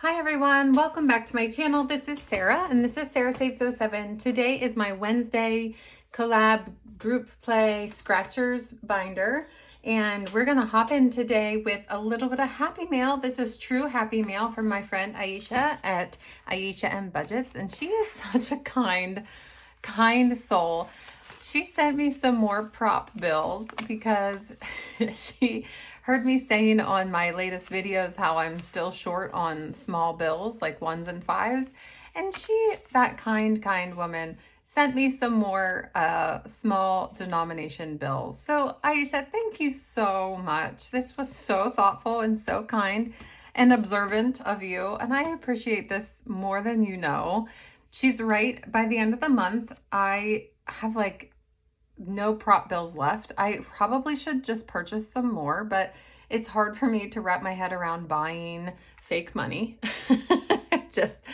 Hi everyone, welcome back to my channel. This is Sarah and this is Sarah Saves 07. Today is my Wednesday collab group play scratchers binder and we're gonna hop in today with a little bit of happy mail. This is true happy mail from my friend Aisha at Aisha and Budgets, and she is such a kind soul. She sent me some more prop bills because she heard me saying on my latest videos how I'm still short on small bills like ones and fives. And she, that kind woman, sent me some more small denomination bills. So Aisha, thank you so much. This was so thoughtful and so kind and observant of you. And I appreciate this more than you know. She's right. By the end of the month, I have like no prop bills left. I probably should just purchase some more, but it's hard for me to wrap my head around buying fake money. It just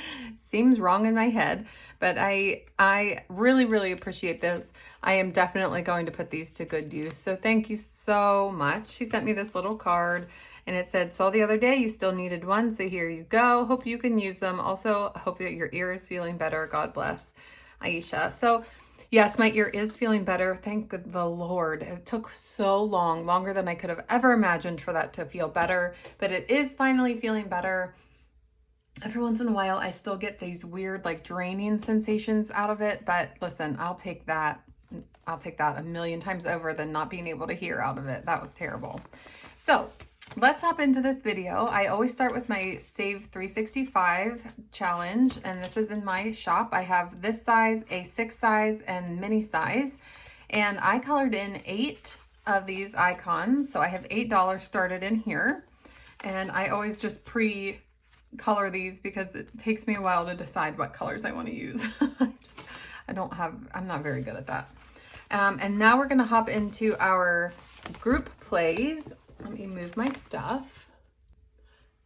seems wrong in my head, but I really appreciate this. I am definitely going to put these to good use. So thank you so much. She sent me this little card and it said, saw the other day you still needed one, so here you go. Hope you can use them. Also, hope that your ear is feeling better. God bless, Aisha. So yes, my ear is feeling better. Thank the Lord. It took so long, longer than I could have ever imagined for that to feel better, but it is finally feeling better. Every once in a while, I still get these weird, like draining sensations out of it, but listen, I'll take that. I'll take that a million times over than not being able to hear out of it. That was terrible. So let's hop into this video. I always start with my Save 365 challenge, and this is in my shop. I have this size, a 6 size, and mini size, and I colored in 8 of these icons, so I have $8 started in here, and I always just pre-color these because it takes me a while to decide what colors I want to use. I'm not very good at that. And now we're gonna hop into our group plays. Let me move my stuff.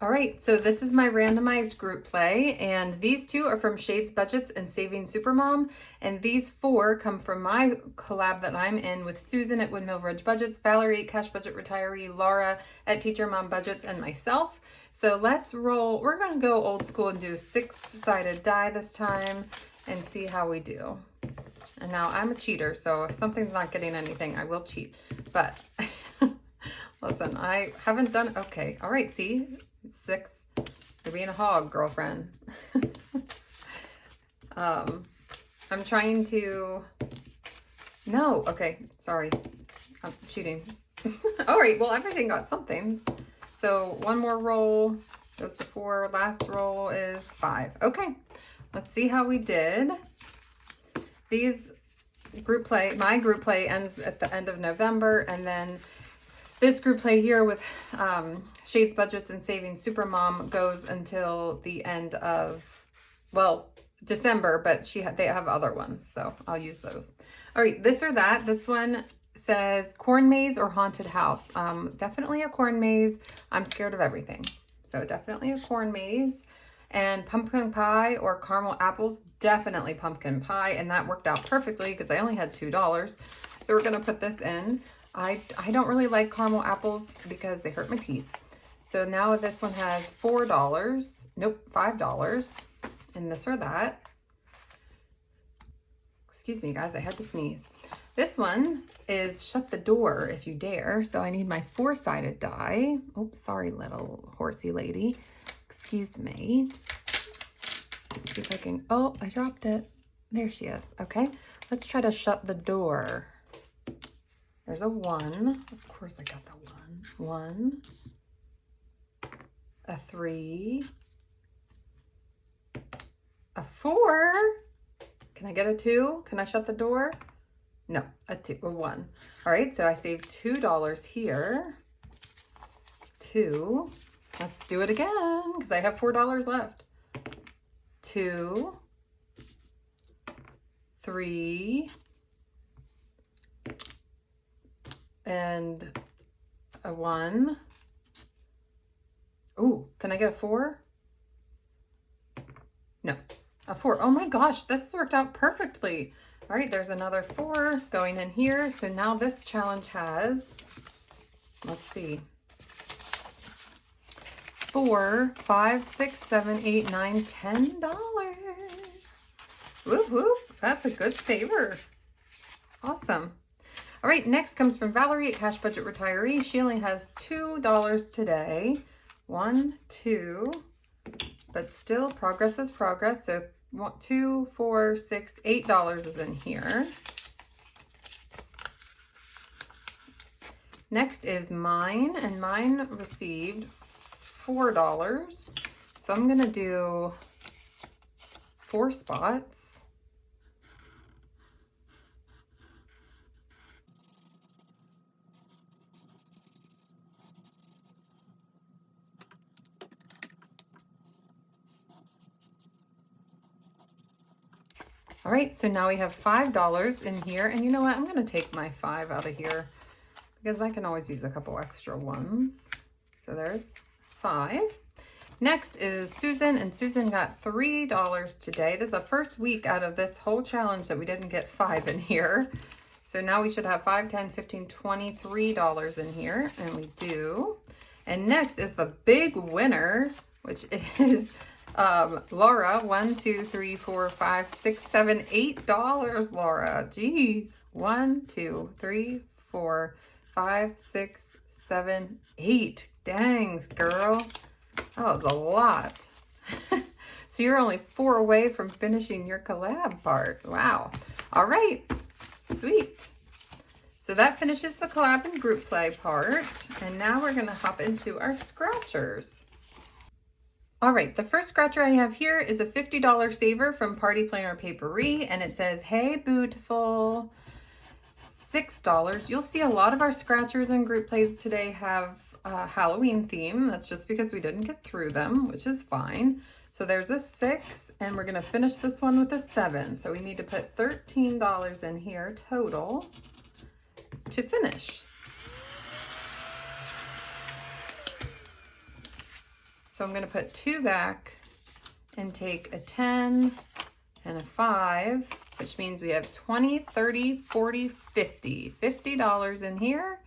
All right, so this is my randomized group play, and these two are from Shades Budgets and Saving Supermom, and these 4 come from my collab that I'm in with Susan at Windmill Ridge Budgets, Valerie at Cash Budget Retiree, Laura at Teacher Mom Budgets, and myself. So let's roll. We're gonna go old school and do a 6-sided die this time and see how we do. And now I'm a cheater, so if something's not getting anything, I will cheat, but listen, I haven't done, okay. All right, see, 6, you're being a hog, girlfriend. I'm trying to, no, okay, sorry, I'm cheating. All right, well, everything got something. So one more roll goes to 4, last roll is 5. Okay, let's see how we did. These group play, my group play ends at the end of November, and then this group play here with Shades Budgets and Saving Supermom goes until the end of, well, December, but they have other ones, so I'll use those. All right, this or that. This one says corn maze or haunted house. Definitely a corn maze. I'm scared of everything, so definitely a corn maze. And pumpkin pie or caramel apples, definitely pumpkin pie, and that worked out perfectly because I only had $2. So we're gonna put this in. I don't really like caramel apples because they hurt my teeth. So now this one has $4, nope, $5 in this or that. Excuse me, guys, I had to sneeze. This one is shut the door if you dare. So I need my 4-sided die. Oops, sorry, little horsey lady. Excuse me. Let's see if I can, oh, I dropped it. There she is. Okay, let's try to shut the door. There's a 1. Of course I got the 1. 1. A 3. A 4. Can I get a 2? Can I shut the door? No, a 2, a 1. All right, so I saved $2 here. 2. Let's do it again because I have $4 left. 2. 3. And a 1. Ooh, can I get a 4? No, a 4. Oh my gosh, this worked out perfectly. All right, there's another 4 going in here. So now this challenge has, let's see, 4, 5, 6, 7, 8, 9, $10. Whoop, whoop. That's a good saver. Awesome. All right, next comes from Valerie at Cash Budget Retiree. She only has $2 today. 1, 2, but still progress is progress. So 2, 4, 6, $8 is in here. Next is mine, and mine received $4. So I'm gonna do 4 spots. All right, so now we have $5 in here, and you know what? I'm gonna take my 5 out of here because I can always use a couple extra ones. So there's 5. Next is Susan, and Susan got $3 today. This is the first week out of this whole challenge that we didn't get 5 in here. So now we should have 5, 10, 15, $23 in here, and we do. And next is the big winner, which is Laura. 1, 2, 3, 4, 5, 6, 7, $8. Laura, geez. 1, 2, 3, 4, 5, 6, 7, 8. Dang, girl. That was a lot. So you're only 4 away from finishing your collab part. Wow. All right. Sweet. So that finishes the collab and group play part. And now we're going to hop into our scratchers. All right, the first scratcher I have here is a $50 saver from Party Planner Papery, and it says, "Hey, beautiful." $6. You'll see a lot of our scratchers and group plays today have a Halloween theme. That's just because we didn't get through them, which is fine. So there's a 6, and we're going to finish this one with a 7. So we need to put $13 in here total to finish. So I'm going to put 2 back and take a 10 and a 5, which means we have 20, 30, 40, 50. $50 in here.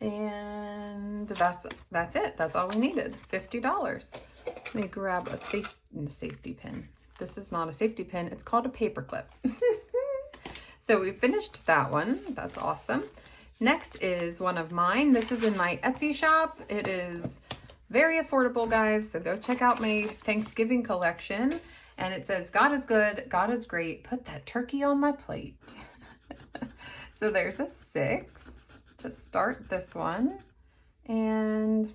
And that's it. That's all we needed. $50. Let me grab a safety pin. This is not a safety pin. It's called a paper clip. So we finished that one. That's awesome. Next is one of mine. This is in my Etsy shop. It is very affordable, guys. So go check out my Thanksgiving collection. And it says, "God is good, God is great. Put that turkey on my plate." So there's a 6 to start this one. And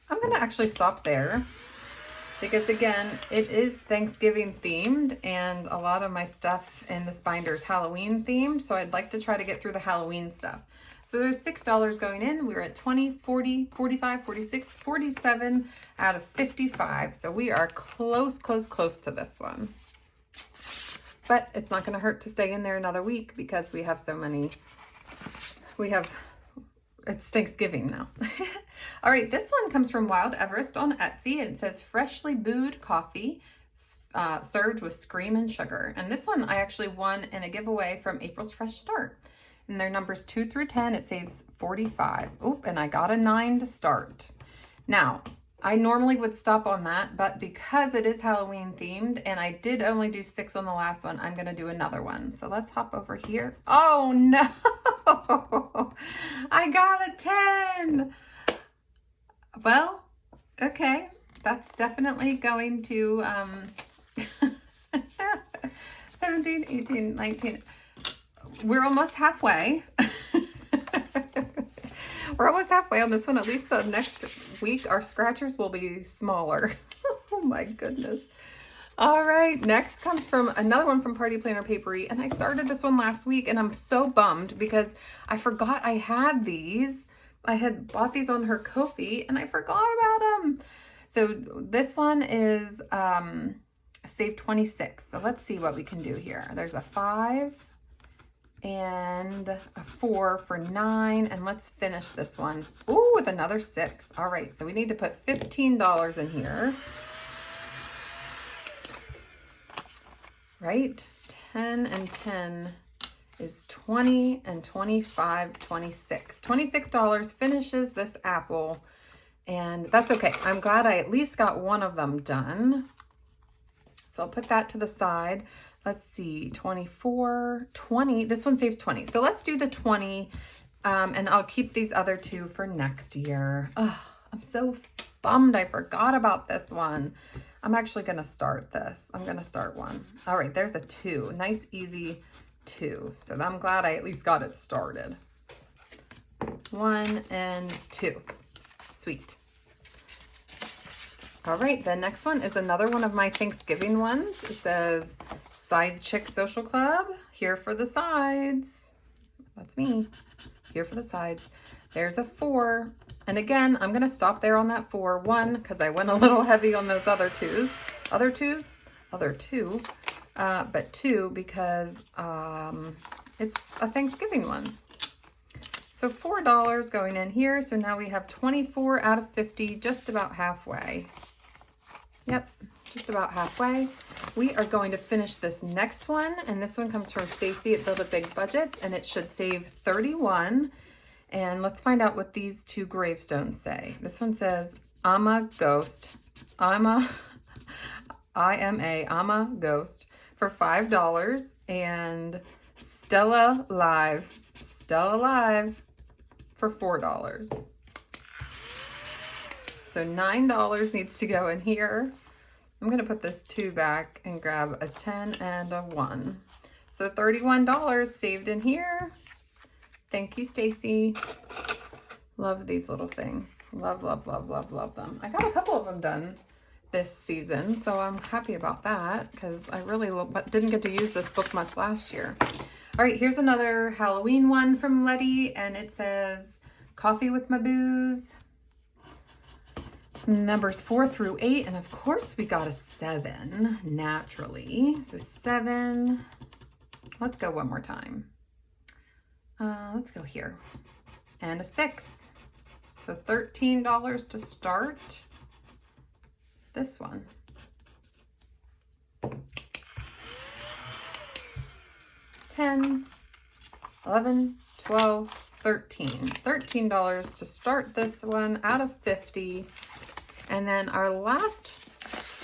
I'm going to actually stop there because, again, it is Thanksgiving themed, and a lot of my stuff in this binder is Halloween themed. So I'd like to try to get through the Halloween stuff. So there's $6 going in. We're at 20, 40, 45, 46, 47 out of 55. So we are close to this one. But it's not going to hurt to stay in there another week because we have so many. It's Thanksgiving now. All right, this one comes from Wild Everest on Etsy, and it says freshly brewed coffee served with scream and sugar. And this one I actually won in a giveaway from April's Fresh Start. And their numbers 2 through 10, it saves 45. Oop, and I got a 9 to start. Now, I normally would stop on that, but because it is Halloween themed and I did only do 6 on the last one, I'm going to do another one. So let's hop over here. Oh no, I got a 10. Well, okay, that's definitely going to 17, 18, 19. We're almost halfway. We're almost halfway on this one. At least the next week, our scratchers will be smaller. Oh my goodness. All right, next comes from another one from Party Planner Papery. And I started this one last week, and I'm so bummed because I forgot I had these. I had bought these on her Ko-fi, and I forgot about them. So this one is save 26. So let's see what we can do here. There's a 5. And a 4 for 9, and let's finish this one. Ooh, with another 6. All right, so we need to put $15 in here. Right? 10 and 10 is 20, and 25, 26. $26 finishes this apple. And that's okay. I'm glad I at least got one of them done. So I'll put that to the side. Let's see, 24, 20. This one saves 20. So let's do the 20, and I'll keep these other two for next year. Oh, I'm so bummed I forgot about this one. I'm actually going to start this. I'm going to start one. All right, there's a 2. Nice, easy 2. So I'm glad I at least got it started. 1 and 2. Sweet. All right, the next one is another one of my Thanksgiving ones. It says Side Chick Social Club, here for the sides. That's me, here for the sides. There's a 4. And again, I'm gonna stop there on that 4. 1, because I went a little heavy on those other 2s. Other 2. But 2 because it's a Thanksgiving one. So $4 going in here. So now we have 24 out of 50, just about halfway. Yep, just about halfway. We are going to finish this next one, and this one comes from Stacy at Build a Big Budgets, and it should save 31. And let's find out what these 2 gravestones say. This one says, I'm a ghost. I'm a ghost for $5, and Stella Live for $4. So $9 needs to go in here. I'm going to put this 2 back and grab a 10 and a 1. So $31 saved in here. Thank you, Stacy. Love these little things. Love, love, love, love, love them. I got a couple of them done this season, so I'm happy about that because I really didn't get to use this book much last year. All right, here's another Halloween one from Letty, and it says Coffee with My Booze. Numbers 4 through 8, and of course we got a 7 naturally. So 7. Let's go one more time. Let's go here. And a 6. So $13 to start this one. $10, $11, $12, $13. $13 to start this one out of 50. And then our last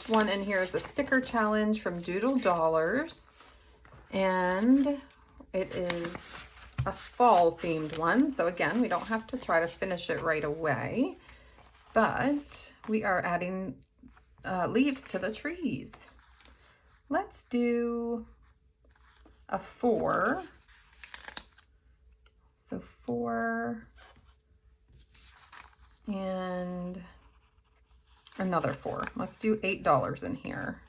one in here is a sticker challenge from Doodle Dollars. And it is a fall themed one. So again, we don't have to try to finish it right away, but we are adding leaves to the trees. Let's do a 4. So 4 and another 4. Let's do $8 in here.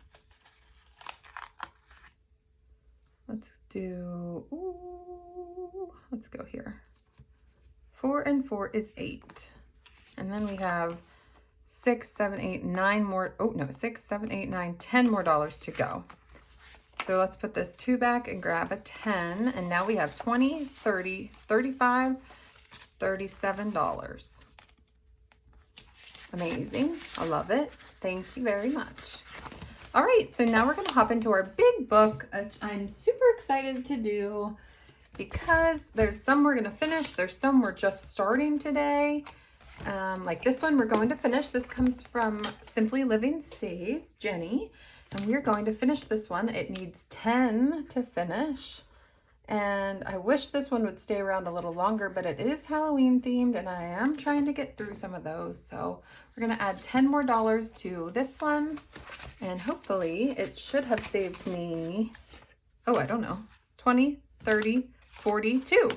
Let's do, let's go here. 4 and 4 is 8. And then we have 6, 7, 8, 9 more, 6, 7, 8, 9, 10 more dollars to go. So let's put this 2 back and grab a 10. And now we have 20, 30, 35, $37. Amazing. I love it. Thank you very much. All right, so now we're going to hop into our big book, which I'm super excited to do because there's some we're going to finish. There's some we're just starting today. Like this one we're going to finish. This comes from Simply Living Saves, Jenny. And we're going to finish this one. It needs 10 to finish. And I wish this one would stay around a little longer, but it is Halloween themed and I am trying to get through some of those. So we're going to add 10 more dollars to this one. And hopefully it should have saved me, I don't know, 20, 30, 42.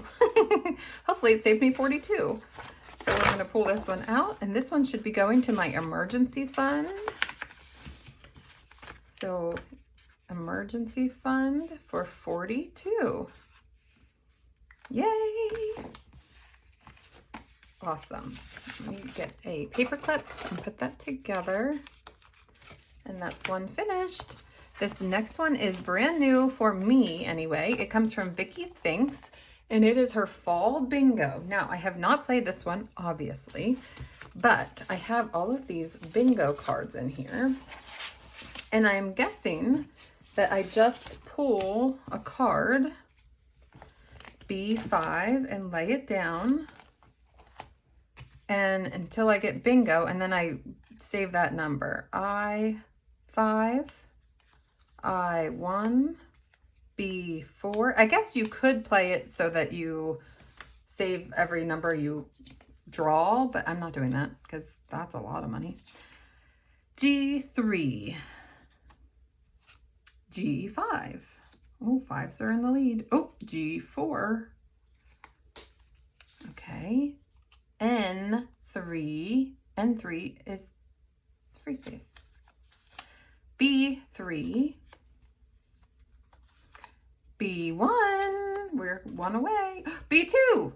Hopefully it saved me 42. So we're going to pull this one out, and this one should be going to my emergency fund. So emergency fund for 42. Yay! Awesome. Let me get a paper clip and put that together. And that's one finished. This next one is brand new for me anyway. It comes from Vicky Thinks, and it is her fall bingo. Now, I have not played this one, obviously, but I have all of these bingo cards in here. And I'm guessing that I just pull a card, B5, and lay it down. and until I get bingo, and then I save that number. I5, I1, B4. I guess you could play it so that you save every number you draw, but I'm not doing that because that's a lot of money. G3, G5. Oh, fives are in the lead. Oh, G4. Okay. N3. N3 is free space. B3. B1. We're one away. B2.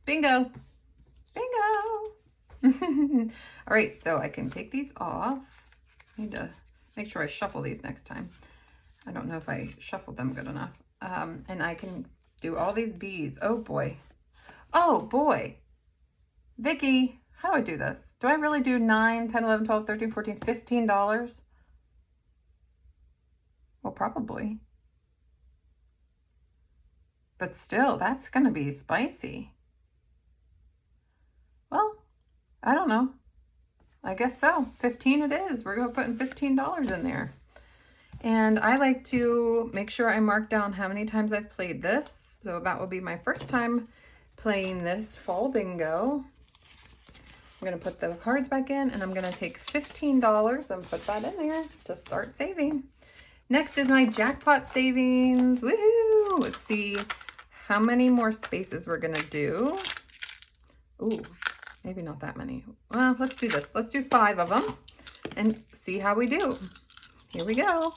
Bingo. Bingo. All right, so I can take these off. I need to make sure I shuffle these next time. I don't know if I shuffled them good enough. And I can do all these B's. Oh boy. Oh boy. Vicky, how do I do this? Do I really do 9, 10, 11, 12, 13, 14, $15? Well, probably. But still, that's going to be spicy. Well, I don't know. I guess so. 15 it is. We're going to put $15 in there. And I like to make sure I mark down how many times I've played this. So that will be my first time playing this fall bingo. I'm going to put the cards back in, and I'm going to take $15 and put that in there to start saving. Next is my jackpot savings. Woohoo! Let's see how many more spaces we're going to do. Ooh, maybe not that many. Well, let's do this. Let's do 5 of them and see how we do. Here we go.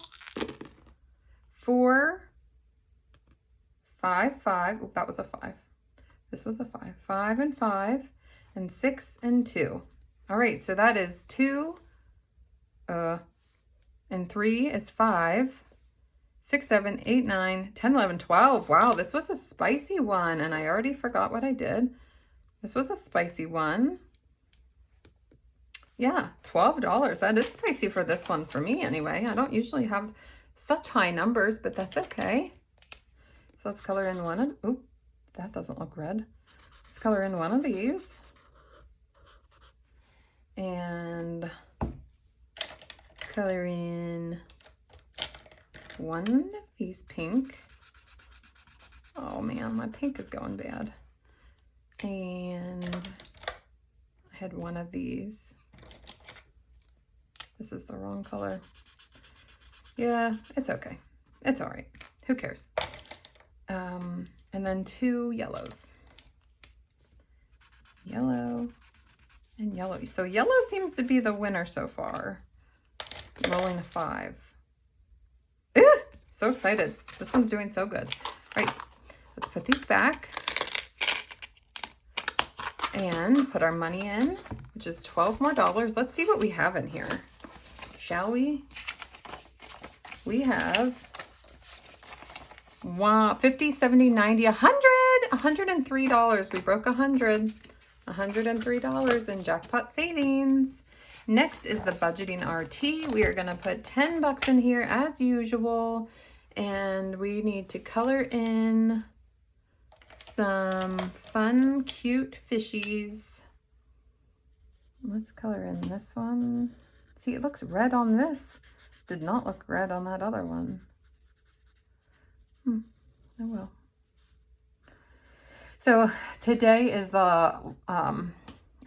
4, 5, 5. Oh, that was a 5. This was a 5. 5 and 5, and 6 and 2. All right, so that is 2, and 3 is 5, 6, 7, 8, 9, 10, 11, 12. Wow, this was a spicy one, and I already forgot what I did. This was a spicy one. Yeah, $12. That is spicy for this one for me anyway. I don't usually have such high numbers, but that's okay. So let's color in one of, oop, that doesn't look red. Let's color in one of these. And color in one of these pink. Oh man, my pink is going bad. And I had one of these. This is the wrong color. Yeah, it's okay. It's all right. Who cares? And then 2 yellows. Yellow and yellow. So yellow seems to be the winner so far. Rolling a 5. So excited. This one's doing so good. All right, let's put these back and put our money in, which is $12 more. Let's see what we have in here. Shall we? We have, wow, 50, 70, 90, 100, $103. We broke 100, $103 in jackpot savings. Next is the budgeting RT. We are going to put 10 bucks in here as usual, and we need to color in some fun, cute fishies. Let's color in this one. See, it looks red on this. Did not look red on that other one. Oh well. So today is the,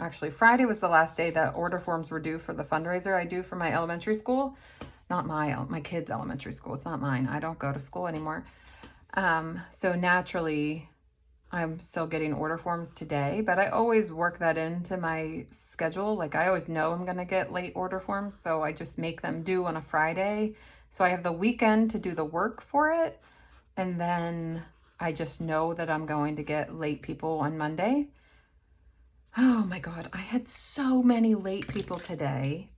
actually Friday was the last day that order forms were due for the fundraiser I do for my elementary school. Not my kids' elementary school. It's not mine. I don't go to school anymore. So naturally, I'm still getting order forms today, but I always work that into my schedule. Like I always know I'm going to get late order forms, so I just make them due on a Friday. So I have the weekend to do the work for it, and then I just know that I'm going to get late people on Monday. Oh my God, I had so many late people today,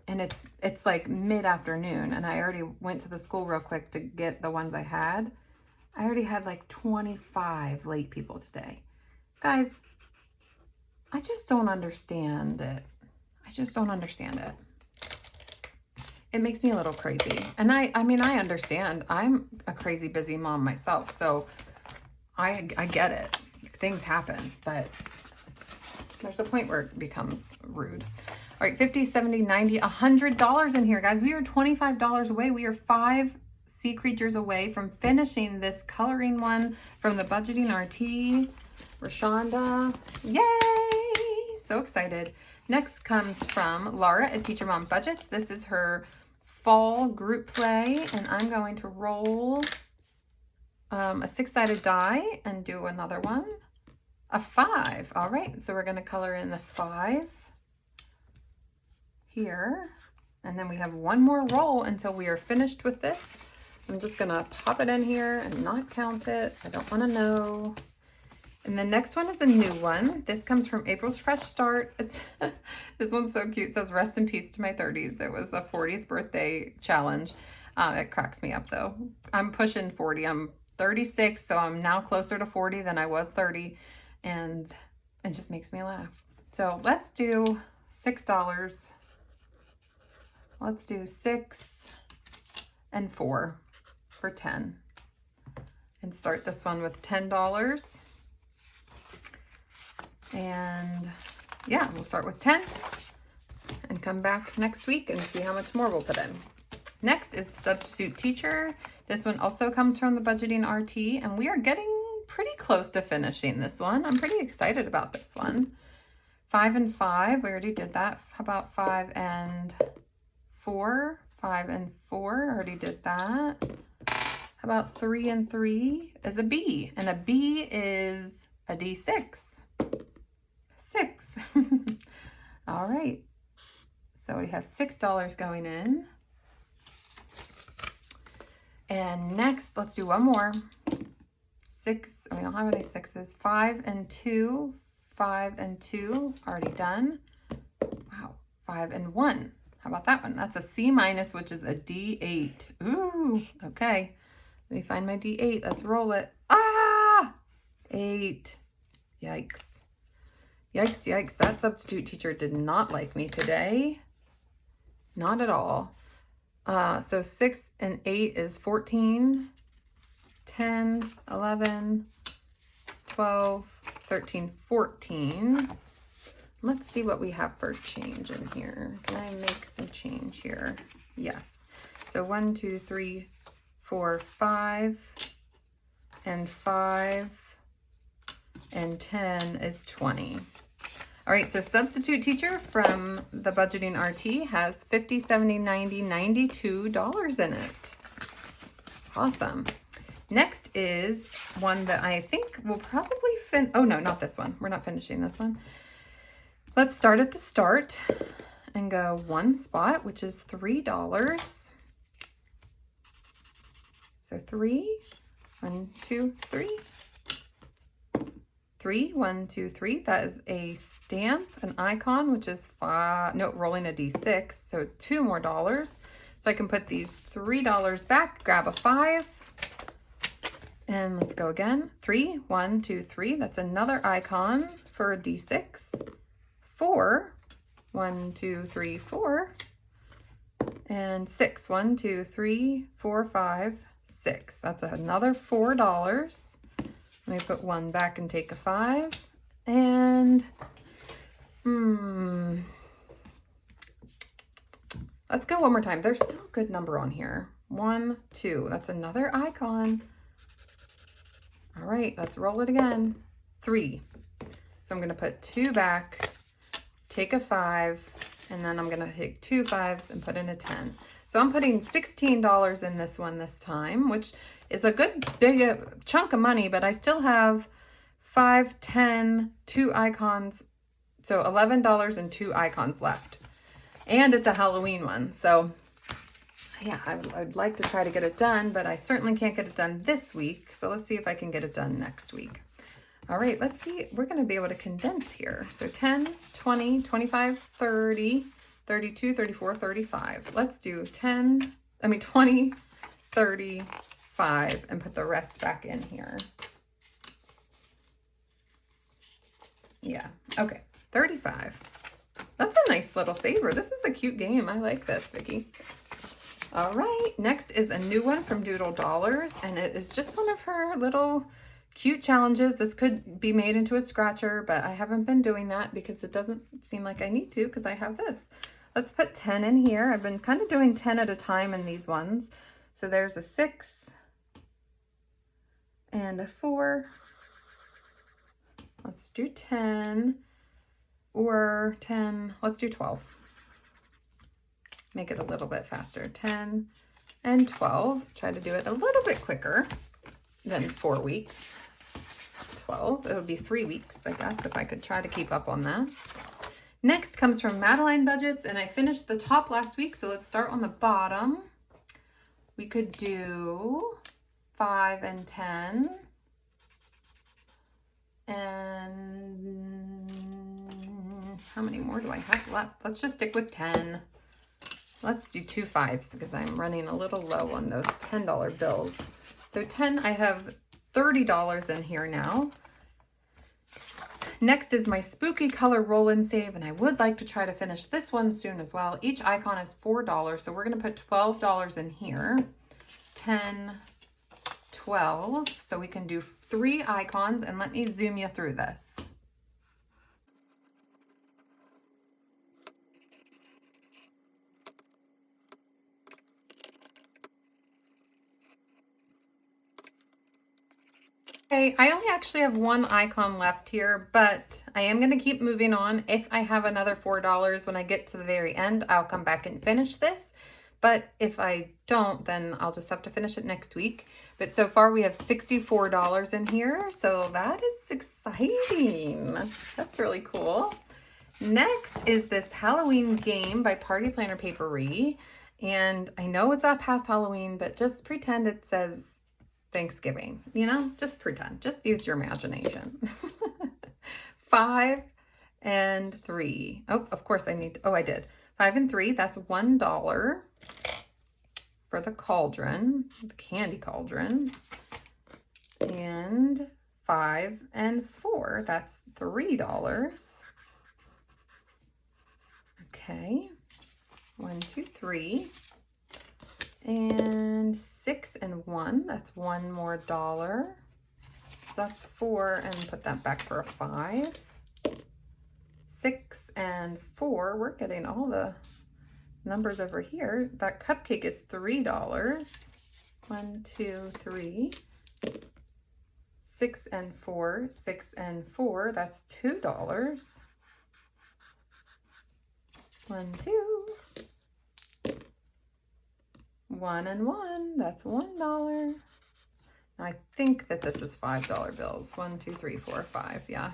and it's like mid-afternoon, and I already went to the school real quick to get the ones I had. I already had like 25 late people today. Guys, I just don't understand it. I just don't understand it. It makes me a little crazy. And I mean, I understand. I'm a crazy busy mom myself, so I get it. Things happen, but There's a point where it becomes rude. All right, 50, 70, 90, $100 in here, guys. We are $25 away. We are 5 sea creatures away from finishing this coloring one from the Budgeting RT. Rashonda, yay! So excited. Next comes from Laura at Teacher Mom Budgets. This is her fall group play, and I'm going to roll a 6-sided die and do another one. A 5. All right, so we're going to color in the 5 here, and then we have one more roll until we are finished with this. I'm just going to pop it in here and not count it. I don't want to know. And the next one is a new one. This comes from April's Fresh Start. It's this one's so cute. It says, "Rest in peace to my 30s." It was a 40th birthday challenge. It cracks me up though. I'm pushing 40. I'm 36, so I'm now closer to 40 than I was 30. And it just makes me laugh. So let's do $6. Let's do 6 and 4 for 10. And start this one with $10. And yeah, we'll start with 10 and come back next week and see how much more we'll put in. Next is Substitute Teacher. This one also comes from the Budgeting RT, and we are getting pretty close to finishing this one. I'm pretty excited about this one. 5 and 5, we already did that. How about 5 and 4? 5 and 4, already did that. How about 3 and 3 is a B, and a B is a D6. 6. All right, so we have $6 going in. And next, let's do one more. 6, we don't have any 6s. 5 and 2, 5 and 2, already done. Wow, 5 and 1. How about that one? That's a C minus, which is a D8. Ooh, okay. Let me find my D8. Let's roll it. Ah! 8. Yikes. Yikes, yikes. That substitute teacher did not like me today. Not at all. So 6 and 8 is 14, 10, 11, 12, 13, 14. Let's see what we have for change in here. Can I make some change here? Yes. So 1, 2, 3, 4, 5, and 5, and 10 is 20. All right, so Substitute Teacher from the Budgeting RT has $50, $70, $90, $92 in it. Awesome. Next is one that I think we'll probably oh no, not this one. We're not finishing this one. Let's start at the start and go one spot, which is $3. So 3, 1, 2, 3. 3, 1, 2, 3. That is a stamp, an icon, which is 5. No, rolling a D6. So $2 more. So I can put these $3 back, grab a 5, and let's go again. 3, 1, 2, 3. That's another icon for a D6. 4, 1, 2, 3, 4, and 6. 1, 2, 3, 4, 5, 6. That's another $4. Let me put 1 back and take a 5. And let's go one more time. There's still a good number on here. 1, 2. That's another icon. All right, let's roll it again. 3. So I'm going to put 2 back, take a 5, and then I'm going to take 2 5s and put in a 10. So I'm putting $16 in this one this time, which is a good big chunk of money, but I still have 5, 10, 2 icons. So $11 and 2 icons left. And it's a Halloween one. So yeah, I'd like to try to get it done, but I certainly can't get it done this week. So let's see if I can get it done next week. All right, let's see. We're going to be able to condense here. So 10, 20, 25, 30, 32, 34, 35. Let's do 20, 30, 5, and put the rest back in here. Yeah, okay, 35. That's a nice little saver. This is a cute game. I like this, Vicki. All right, next is a new one from Doodle Dollars, and it is just one of her little cute challenges. This could be made into a scratcher, but I haven't been doing that because it doesn't seem like I need to because I have this. Let's put 10 in here. I've been kind of doing 10 at a time in these ones. So there's a 6 and a 4. Let's do 10 or 10. Let's do 12. Make it a little bit faster. 10 and 12. Try to do it a little bit quicker than 4 weeks. 12. It would be 3 weeks, I guess, if I could try to keep up on that. Next comes from Madeline Budgets, and I finished the top last week, so let's start on the bottom. We could do 5 and 10. And how many more do I have left? Let's just stick with 10. Let's do 2 5s because I'm running a little low on those $10 bills. So 10, I have $30 in here now. Next is my spooky color roll and save, and I would like to try to finish this one soon as well. Each icon is $4, so we're going to put $12 in here. 10, 12, so we can do 3 icons, and let me zoom you through this. Okay, I only actually have 1 icon left here, but I am going to keep moving on. If I have another $4 when I get to the very end, I'll come back and finish this. But if I don't, then I'll just have to finish it next week. But so far we have $64 in here, so that is exciting. That's really cool. Next is this Halloween game by Party Planner Papery. And I know it's not past Halloween, but just pretend it says Thanksgiving, you know, just pretend, just use your imagination. 5 and 3. Oh, of course I need, I did. 5 and 3, that's $1 for the cauldron, the candy cauldron. And 5 and 4, that's $3. Okay, 1, 2, 3. And 6 and 1, that's 1 more dollar. So that's 4, and put that back for a 5. 6 and 4, we're getting all the numbers over here. That cupcake is $3. 1, 2, 3. 6 and 4, 6 and 4, that's $2. 1, 2. 1 and 1, that's $1. I think that this is $5 bills. 1, 2, 3, 4, 5, yeah.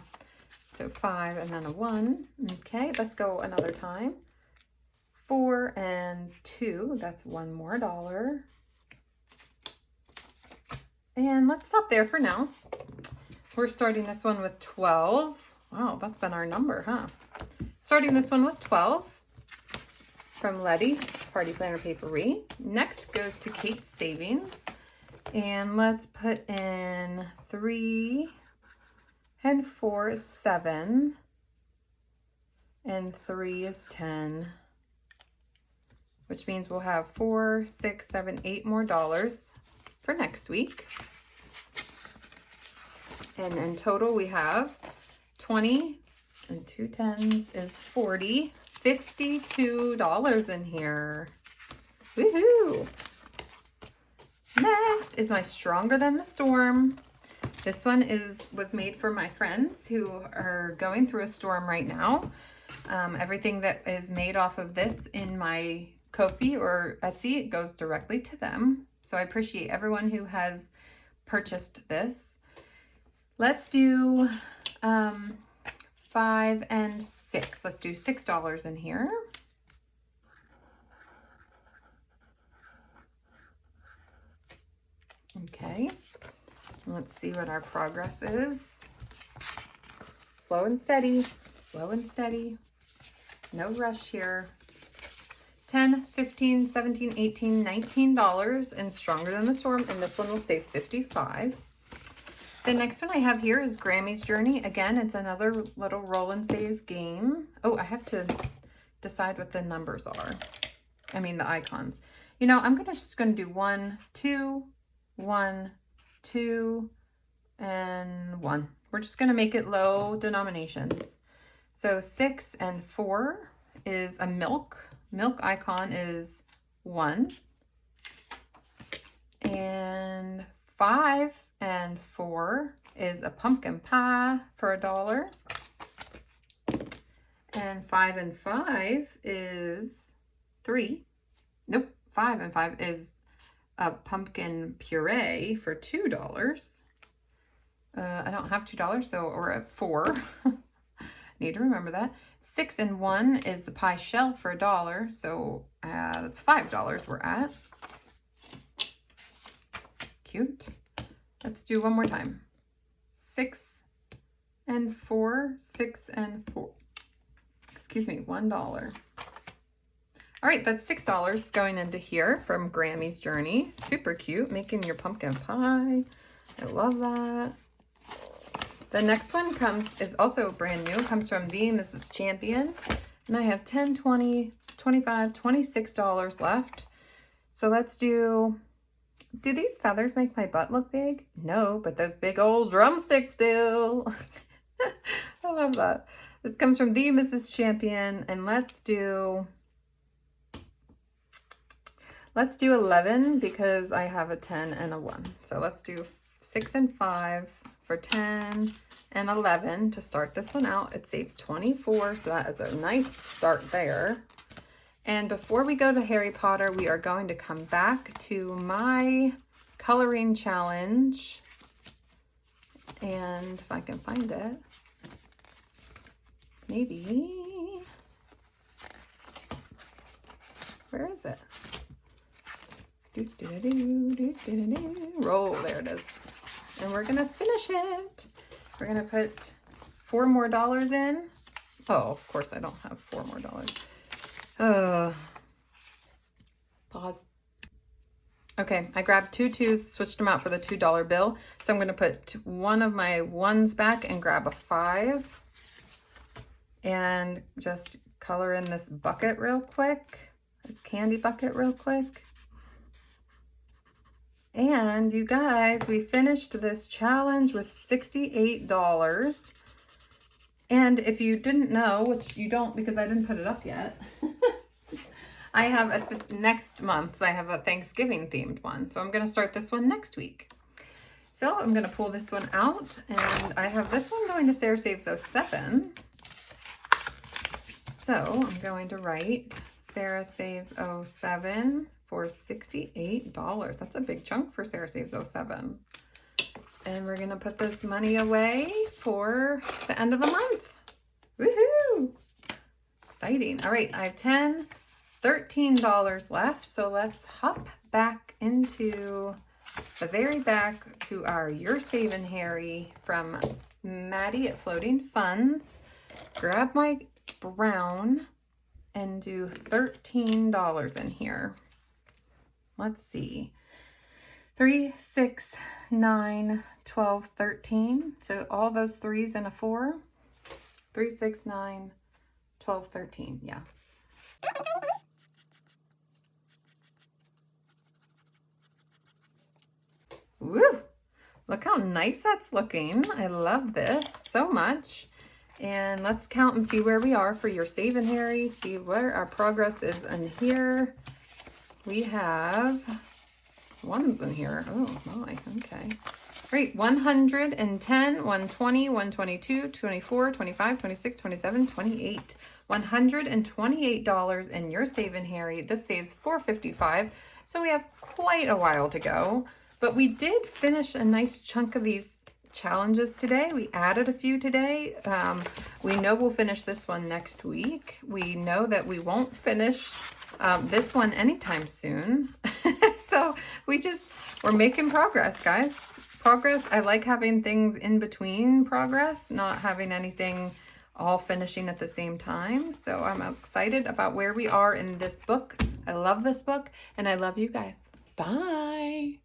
So 5 and then a 1. Okay, let's go another time. 4 and 2, that's $1 more dollar. And let's stop there for now. We're starting this one with 12. Wow, that's been our number, huh? Starting this one with 12. From Letty, Party Planner Papery. Next goes to Kate's Savings. And let's put in 3 and 4 is 7. And 3 is 10. Which means we'll have 4, 6, 7, 8 more dollars for next week. And in total we have 20 and 2 10s is 40. $52 in here. Woohoo! Next is my Stronger Than the Storm. This one was made for my friends who are going through a storm right now. Everything that is made off of this in my Ko-fi or Etsy, it goes directly to them. So I appreciate everyone who has purchased this. Let's do 5 and 6. Let's do $6 in here. Okay, let's see what our progress is. Slow and steady, slow and steady. No rush here. $10, $15, $17, $18, $19 and Stronger Than the Storm, and this one will save $55. The next one I have here is Grammy's Journey. Again, it's another little roll and save game. Oh, I have to decide what the numbers are. I mean the icons. You know, I'm just gonna do 1, 2, 1, 2, and 1. We're just going to make it low denominations. So 6 and 4 is a milk. Milk icon is 1. And 5 and 4 is a pumpkin pie for $1. And 5 and 5 is 3. Nope, 5 and 5 is a pumpkin puree for $2. I don't have $2, so we're at 4. Need to remember that. 6 and 1 is the pie shell for $1, so that's $5 we're at. Cute. Let's do one more time. 6 and 4, 6 and 4. Excuse me, $1. All right, that's $6 going into here from Grammy's Journey. Super cute, making your pumpkin pie. I love that. The next one is also brand new, comes from the Mrs. Champion. And I have $10, $20, $25, $26 left. So let's do these feathers make my butt look big? No, but those big old drumsticks do. I love that. This comes from the Mrs. Champion, and let's do 11 because I have a 10 and a 1. So let's do 6 and 5 for 10 and 11 to start this one out. It saves 24, so that is a nice start there. And before we go to Harry Potter, we are going to come back to my coloring challenge. And if I can find it, maybe, where is it? Roll, there it is. And we're gonna finish it. We're gonna put $4 more in. Oh, of course I don't have $4 more. Pause. Okay, I grabbed 2 2s, switched them out for the $2 bill. So I'm gonna put one of my 1s back and grab a 5. And just color in this bucket real quick, this candy bucket real quick. And you guys, we finished this challenge with $68. And if you didn't know, which you don't because I didn't put it up yet, I have next month, so I have a Thanksgiving themed one. So I'm going to start this one next week. So I'm going to pull this one out, and I have this one going to Sarah Saves 07. So I'm going to write Sarah Saves 07 for $68. That's a big chunk for Sarah Saves 07. And we're going to put this money away for the end of the month. Woohoo! Exciting. All right, I have $13 left. So let's hop back into the very back to our Yer Savin Harry from Maddie at Floating Funds. Grab my brown and do $13 in here. Let's see. 3, 6, 9, 12, 13. So all those 3s and a 4. 3, 6, 9, 12, 13. Yeah. Woo! Look how nice that's looking. I love this so much. And let's count and see where we are for Yer Savin Harry. See where our progress is in here. We have 1s in here. Oh my, okay. Great, 110, 120, 122, 24, 25, 26, 27, 28. $128 in Yer Savin Harry. This saves $4.55. So we have quite a while to go. But we did finish a nice chunk of these challenges today. We added a few today. We know we'll finish this one next week. We know that we won't finish this one anytime soon. So we're making progress, guys. Progress. I like having things in between progress, not having anything all finishing at the same time. So I'm excited about where we are in this book. I love this book, and I love you guys. Bye.